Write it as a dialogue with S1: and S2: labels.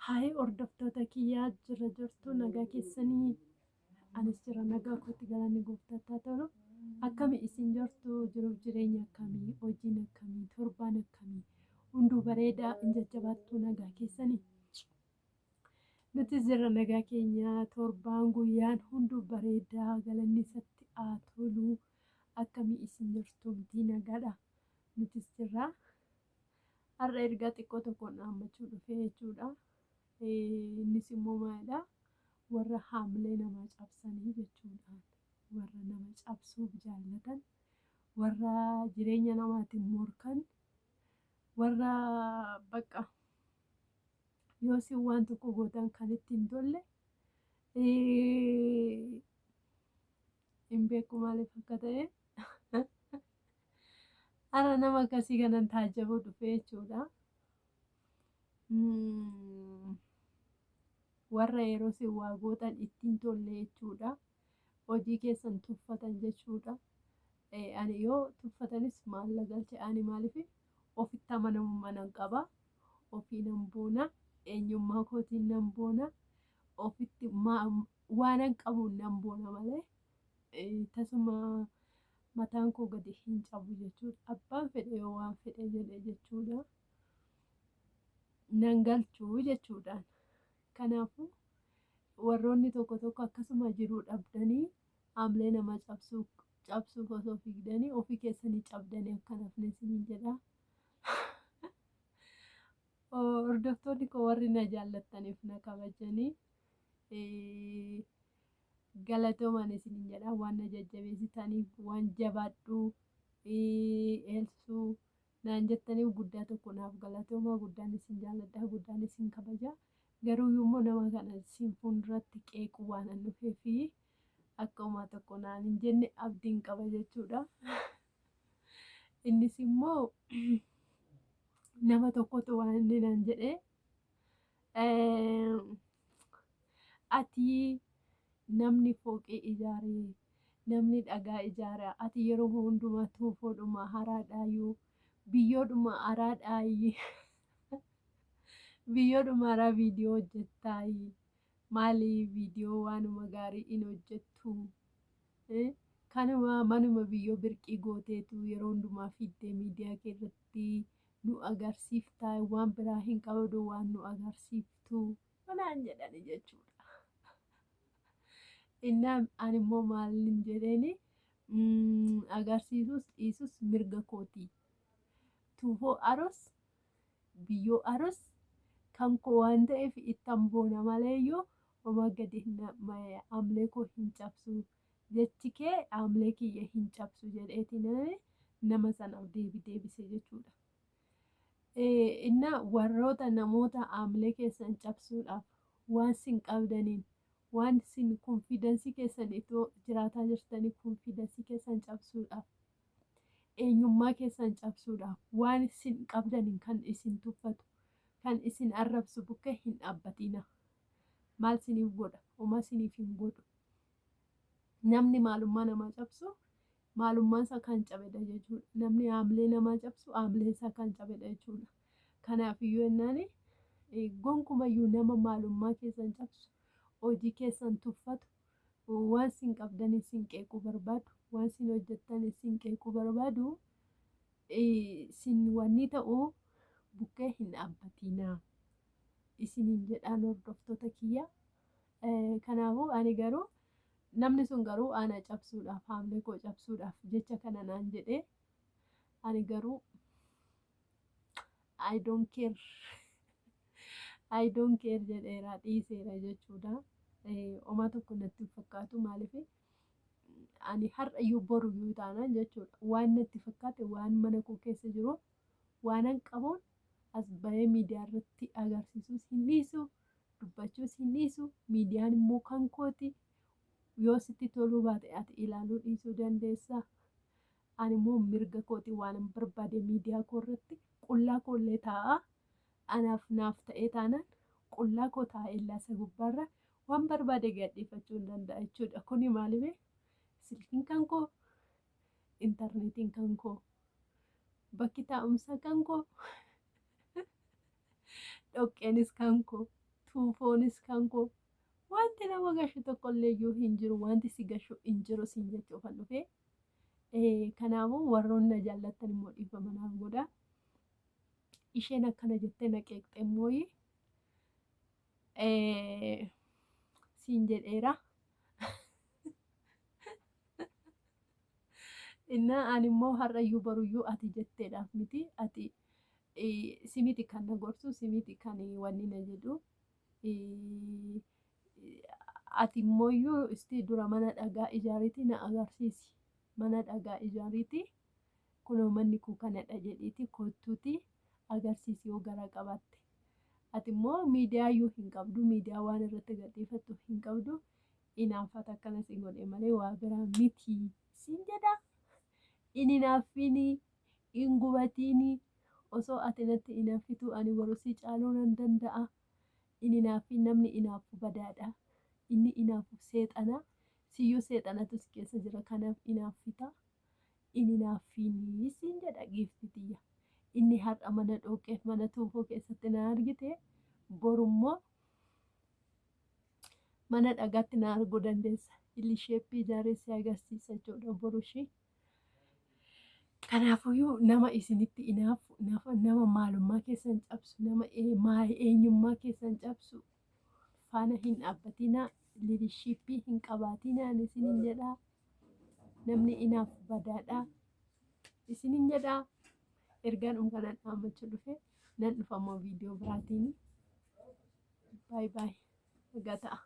S1: Hayi hordoftoota kiyyaa jira jirtu nagaa keessanii anis jira nagaa kootti galanii gooftaatti tolu. Akkami isin jirtu jiruuf jireenya akkamii hojiin akkamii torbaan akkamii hunduu bareedaa jajjabaattuu nagaa keessanii. Nuti jira nagaa keenya torbaan guyyaan hunduu bareedaa galanni isatti haa tolu. Akkami isin jirtu nagaadha. Nutis jirra. Har'a ergaa xiqqoo tokkoon dhaammachuu dhufee jechuudha. Innis immoo maalidha? Warra haamilee namaa cabsanii jechuudhaan. Warra nama cabsuuf jaallatan, warra jireenya namaatiin morkan, warra bakka yoo isin waan tokko gootan kan ittiin tolle hin beeku maaliif akka ta'e. Har'a nama akkasii kanan taajjabuu dhufee jechuudha. Warra yeroo isin waa gootan ittiin tolle jechuudha. Hojii keessan tuffatan jechuudha. Ani yoo tuffatanis maalla galche ani maaliif ofitti amanamummaa nan qaba. Ofii nan boona. Eenyummaa kootiin nan boona. Ofitti waanan qabuun nan boona malee tasuma mataan koo gadi hin cabu jechuudha. Abbaan fedhe yoo waan fedhe jedhe jechuudha. Nan galchuu jechuudhaan. Kanaafuu warroonni tokko tokko akkasuma jiruu dhabdanii haamilee nama cabsuuf osoo fiigdanii ofii keessanii cabdanii akka nafne isiniin jedha. Hordoftoonni koo warri na jaallattaniif na kabajanii galatoomaa isiniin jedha. Waan na jajjabeessitaniif waan jabaadhuu eelsuu naan jettaniif guddaa tokko naaf galatoomaa. Guddaan isin jaalladha, guddaan isin kabaja. Garuu immoo nama kana isin fuulduratti qeequu waan an dhufee fi akka uumaa tokko naan hin jenne abdiin qaba jechuudha. Innis immoo nama tokkotu waan inni naan jedhe ati namni fooqee ijaaree namni dhagaa ijaaraa ati yeroo hundumaa tuufoodhuma haraadhaayyuu biyyoodhuma haraadhaayyii. Biyyoodhuma haraa viidiyoo hojjettaayi maali viidiyoo waanuma gaarii hin hojjettu kanuma manuma biyyoo birqii gooteetu yeroo hundumaa fiddee miidiyaa keessatti nu agarsiiftaa waan biraa hin qabdu waan nu agarsiiftu manaan jedhani jechuudha. Innaan ani immoo maalin jedheeni agarsiisus dhiisus mirga kooti. Tuufoo aros biyyoo aros kan koo waan ta'eef ittan boona maleeyyoo homaa gadi haamilee koo hin cabsu jechi kee haamilee kiyya hin cabsu jedheetiin nama sanaaf deebise jechuudha. Innaa warroota namoota haamilee keessan cabsuudhaaf waan isin qabdaniin waan isin konfidensii keessan itoo jiraataa jirtanii konfidensii keessan cabsuudhaaf eenyummaa keessan cabsuudhaaf waan isin qabdaniin kan isin tuffatu kan isin arrabsu bukkee hin dhaabbatina. Maal isiniif godha? Homaa isiniif hin godhu. Namni maalummaa namaa cabsu maalummaan isaa kan cabedha jechuudha. Namni haamilee namaa cabsu haamilee isaa kan cabedha jechuudha. Kanaafiyyuu jennaan gonkumayyuu nama maalummaa keessan cabsu hojii keessan tuffatu waan isin qabdan isin qeequu barbaadu waan isin hojjettan isin qeequu barbaadu isin wanni ta'uu bukkee hin dhaabbatinaa isiniin jedhaan hordoftoota kiyya. Kanaafuu ani garuu namni sun garuu ana cabsuudhaaf haamilee koo cabsuudhaaf jecha kana naan jedhee ani garuu I don't care jedheera dhiiseera jechuudha. Homaa tokko natti fakkaatu maaliif ani har'ayyuu boruyyuu taanaan jechuudha. Waan natti fakkaate waan mana koo keessa jiru waanan qabuun as bahee miidiyaa irratti agarsiisuus hin dhiisu dubbachuus hin dhiisu. Miidiyaan immoo kan kooti. Yoo sitti toluu baate ati ilaaluu dhiisuu dandeessa. Ani immoo mirga kooti waan barbaade miidiyaa koo irratti qullaa koollee taa'aa anaaf naaf ta'ee taanaan qullaa koo taa'ee laasa gubbaarra waan barbaade gadhiifachuu hin danda'a jechuudha. Kuni maaliif silkiin kan koo intarneetiin kan koo bakki taa'umsa kan koo dhoqqeenis kan koo tuufoonis kan koo wanti nama gashu tokkollee iyyuu hin jiru, wanti si gashu hin jiru siin jechuufan dhufe. Kanaafuu warroonni na jaallattan immoo dhiifama naaf godhaa. Isheen akkana jettee na qeeqxe immoo siin jedheera. Innaa ani immoo har'ayyuu baruyyuu ati jetteedhaaf miti, ati simiti kan na gorsu, simiti kan wanni na jedhu. Ati immoo isti dura mana dhagaa ijaariiti na agarsiisi. Mana dhagaa ijaariiti. Kunoo manni kuu kanadha jedhiiti kottuuti agarsiisi yoo gara qabatte. Ati immoo miidiyaa iyyuu hin qabdu, miidiyaa waan irratti gadhiifattu hin qabdu. Inaanfata akkana si godhe malee waa biraa miti siin jedha. Inni naaffini hin gubatini osoo ati natti inaaffitu ani warusii caaluu nan danda'a. Inni naaffin namni inaafu badaadha. Inni inaafu seexana. Siyyuu seexanatu si keessa jira kanaaf inaaffita. Inni naaffini siin jedha giiftitiyya. Inni har'a mana dhooqeef mana tuufoo keessatti na argite borummoo mana dhagaatti na arguu dandeessa. Illi sheeppii ijaarressi agarsiisa jechuudha borushii. Kanaafuyyuu nama isinitti inaafu, nama maalummaa keessan cabsu, nama eenyummaa keessan cabsu faana hin dhaabbatinaa, liidarshiippii hin qabaatinaa isinin jedhaa. Namni inaafu badaadhaa isinin jedhaa. Ergaan kanan dhaammachuu dhufe nan dhufa immoo viidiyoo biraatiin. Baay baay. Nagaa ta'a.